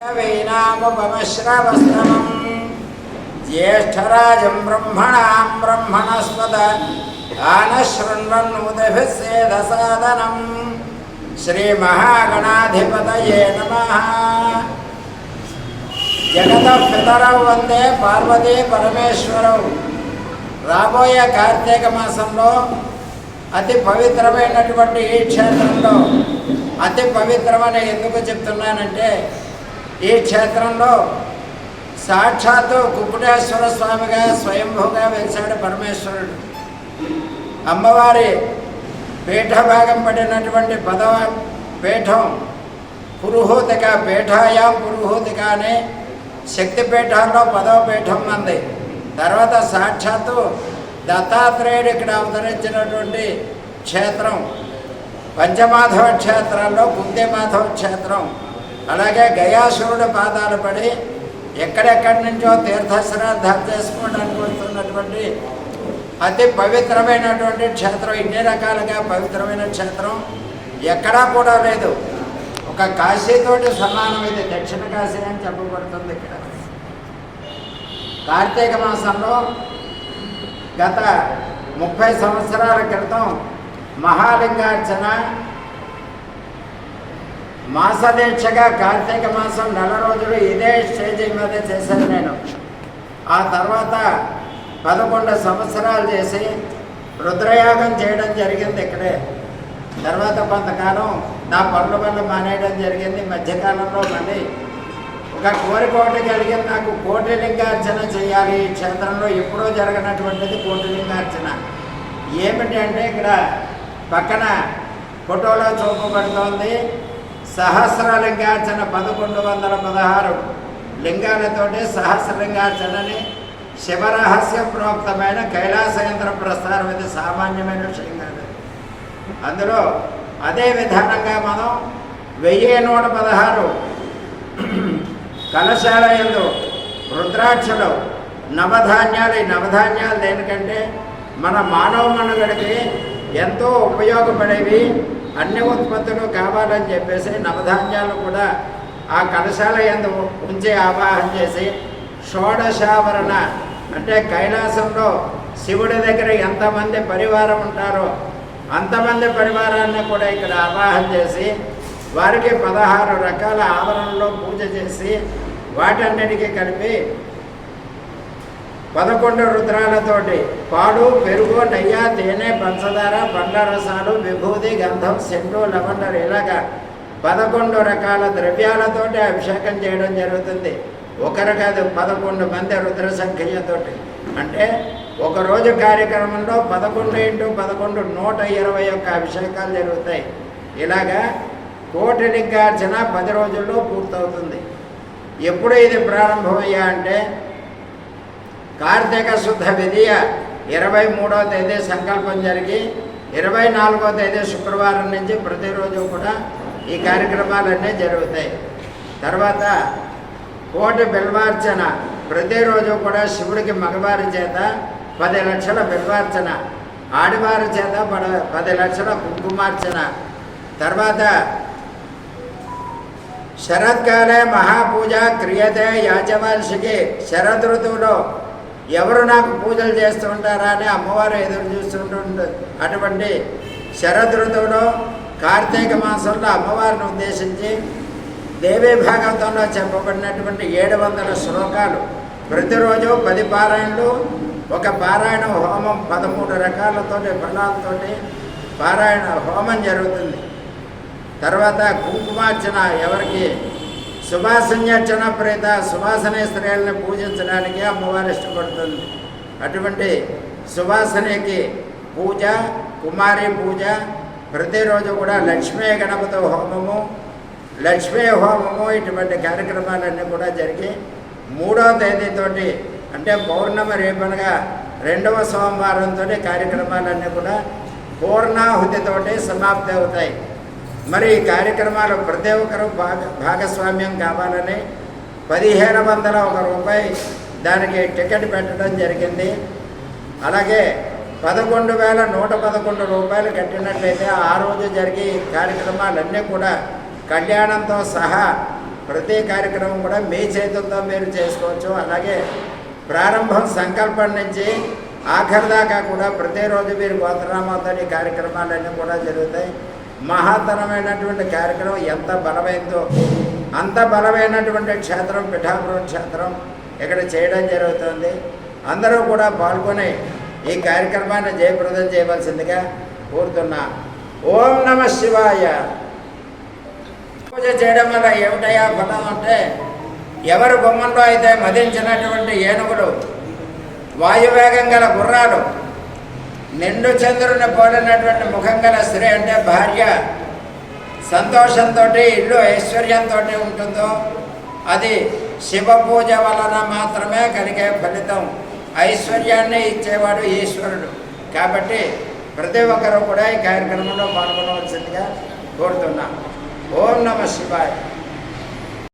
वैनामुपमश्रवस्तमं ज्येष्ठराजं ब्रह्मणां ब्रह्मणस्पद आनशृण्वन्नोतिभिः सेदसादनं श्रीमहागणाधिपतये नमः। जगतः पितरौ वंदे पार्वती परमेश्वरौ। రాబోయే కార్తీక మాసంలో అతి పవిత్రమైనటువంటి ఈ క్షేత్రంలో అతి పవిత్రమని ఎందుకు చెప్తున్నానంటే, ఈ క్షేత్రంలో సాక్షాత్తు కుక్కుటేశ్వర స్వామిగా స్వయంభూగా వెలిసాడు పరమేశ్వరుడు. అమ్మవారి పీఠభాగం పడినటువంటి 10వ పీఠం పురుహూతిక, పీఠాయాం పురుహూతిక అనే శక్తిపీఠాల్లో 10వ పీఠం మంది. తర్వాత సాక్షాత్తు దత్తాత్రేయుడు ఇక్కడ అవతరించినటువంటి క్షేత్రం పంచమాధవ క్షేత్రాల్లో కుంతిమాధవ క్షేత్రం. అలాగే గయాసురుడు పాదాలు పడి ఎక్కడెక్కడి నుంచో తీర్థశ్రాద్ధాలు చేసుకోవడానికి వస్తున్నటువంటి అతి పవిత్రమైనటువంటి క్షేత్రం. ఇన్ని రకాలుగా పవిత్రమైన క్షేత్రం ఎక్కడా కూడా లేదు. ఒక కాశీతోటి సమానం. ఇది దక్షిణ కాశీ అని చెప్పబడుతుంది. ఇక్కడ కార్తీక మాసంలో గత 30 సంవత్సరాల క్రితం మహాలింగార్చన మాసదీక్షగా కార్తీక మాసం 4 రోజులు ఇదే స్టేజీ మీద చేశాను నేను. ఆ తర్వాత 11 సంవత్సరాలు చేసి రుద్రయాగం చేయడం జరిగింది ఇక్కడే. తర్వాత కొంతకాలం నా పనుల వల్ల మానేయడం జరిగింది. మధ్యకాలంలో మళ్ళీ ఒక కోరిక ఒకటి కలిగింది నాకు, కోటిలింగార్చన చేయాలి ఈ క్షేత్రంలో. ఎప్పుడో జరగనటువంటిది కోటిలింగార్చన. ఏమిటి అంటే, ఇక్కడ పక్కన ఫోటోలో చూపబడుతోంది సహస్రలింగార్చన. 1116 లింగాలతోటి సహస్రలింగార్చనని శివరహస్య ప్రోక్తమైన కైలాసయంత్ర ప్రస్థానం. ఇది సామాన్యమైన విషయం కాదు. అందులో అదే విధానంగా మనం 1116 కలశాల యందు రుద్రాక్షలు, నవధాన్యాలు. ఈ నవధాన్యాలు దేనికంటే మన మానవ మనుగడకి ఎంతో ఉపయోగపడేవి, అన్ని ఉత్పత్తులు కావాలని చెప్పేసి నవధాన్యాలు కూడా ఆ కలశాల యందు ఉంచి ఆవాహన చేసి షోడశావరణ అంటే కైలాసంలో శివుడి దగ్గర ఎంతమంది పరివారం ఉంటారో అంతమంది పరివారాన్ని కూడా ఇక్కడ ఆవాహన చేసి వారికి 16 రకాల ఆవరణలో పూజ చేసి వాటన్నిటికీ కలిపి 11 రుద్రాలతోటి పాలు, పెరుగు, నెయ్యి, తేనె, పంచదార, పండ్ల రసాలు, విభూతి, గంధం, సెంటు, లవండలు ఇలాగా 11 రకాల ద్రవ్యాలతోటి అభిషేకం చేయడం జరుగుతుంది. ఒకరు కాదు, 11 మంది రుద్ర సంఖ్యతోటి. అంటే ఒకరోజు కార్యక్రమంలో 11 × 11 121 అభిషేకాలు జరుగుతాయి. ఇలాగా కోటిలింగార్చన 10 రోజుల్లో పూర్తవుతుంది. ఎప్పుడు ఇది ప్రారంభమయ్యా అంటే, కార్తీక శుద్ధ విధియ 23వ తేదీ సంకల్పం జరిగి 24వ తేదీ శుక్రవారం నుంచి ప్రతిరోజు కూడా ఈ కార్యక్రమాలన్నీ జరుగుతాయి. తర్వాత కోటి బిల్వార్చన ప్రతిరోజు కూడా శివుడికి మగవారి చేత 10 లక్షల బిల్వార్చన, ఆడవారి చేత 10 లక్షల కుంకుమార్చన. తర్వాత శరత్కాలే మహాపూజ క్రియతే యాజమాన్షికి. శరద్ ఋతువులో ఎవరు నాకు పూజలు చేస్తూ ఉంటారా అని అమ్మవారు ఎదురు చూస్తుంటుంది. అటువంటి శరద్ ఋతువులో కార్తీక మాసంలో అమ్మవారిని ఉద్దేశించి దేవీ భాగవతంలో చెప్పబడినటువంటి 700 శ్లోకాలు, ప్రతిరోజు 10 పారాయణలు, ఒక పారాయణ హోమం 13 రకాలతోటి ఫలాలతోటి పారాయణ హోమం జరుగుతుంది. తర్వాత కుంకుమార్చన, ఎవరికి సువాసన్యర్చన ప్రేత సువాసనే స్త్రీలను పూజించడానికి అమ్మవారు ఇష్టపడుతుంది. అటువంటి సువాసనకి పూజ, కుమారి పూజ, ప్రతిరోజు కూడా లక్ష్మీ గణపతి హోమము, లక్ష్మీ హోమము, ఇటువంటి కార్యక్రమాలన్నీ కూడా జరిగి 3వ తేదీతోటి అంటే పౌర్ణమి రేపనగా 2వ సోమవారంతో కార్యక్రమాలన్నీ కూడా పూర్ణాహుతితోటి సమాప్తి అవుతాయి. మరి ఈ కార్యక్రమాలు ప్రతి ఒక్కరు భాగస్వామ్యం కావాలని 1501 రూపాయి దానికి టికెట్ పెట్టడం జరిగింది. అలాగే 11,111 రూపాయలు కట్టినట్లయితే ఆ రోజు జరిగే కార్యక్రమాలన్నీ కూడా కళ్యాణంతో సహా ప్రతి కార్యక్రమం కూడా మీ చేతులతో మీరు చేసుకోవచ్చు. అలాగే ప్రారంభం సంకల్పం నుంచి ఆఖరి దాకా కూడా ప్రతిరోజు మీరు గోత్రనామాతో ఈ కార్యక్రమాలన్నీ కూడా జరుగుతాయి. మహాతరమైనటువంటి కార్యక్రమం ఎంత బలమైందో అంత బలమైనటువంటి క్షేత్రం పిఠాపురం క్షేత్రం ఇక్కడ చేయడం జరుగుతుంది. అందరూ కూడా పాల్గొని ఈ కార్యక్రమాన్ని జయప్రదం చేయవలసిందిగా కోరుతున్నా. ఓం నమ శివాయ. పూజ చేయడం వల్ల ఏమిటయా ఫలం అంటే, ఎవరు బొమ్మల్లో అయితే మదించినటువంటి ఏనుగులు, వాయువేగం గల గుర్రాలు, నిండు చంద్రుని పోలినటువంటి ముఖం గల స్త్రీ అంటే భార్య సంతోషంతో ఇల్లు ఐశ్వర్యంతో ఉంటుందో అది శివ పూజ వలన మాత్రమే కలిగే ఫలితం. ఐశ్వర్యాన్ని ఇచ్చేవాడు ఈశ్వరుడు. కాబట్టి ప్రతి ఒక్కరూ కూడా ఈ కార్యక్రమంలో పాల్గొనవలసిందిగా కోరుతున్నాం. ఓం నమ శివాయ.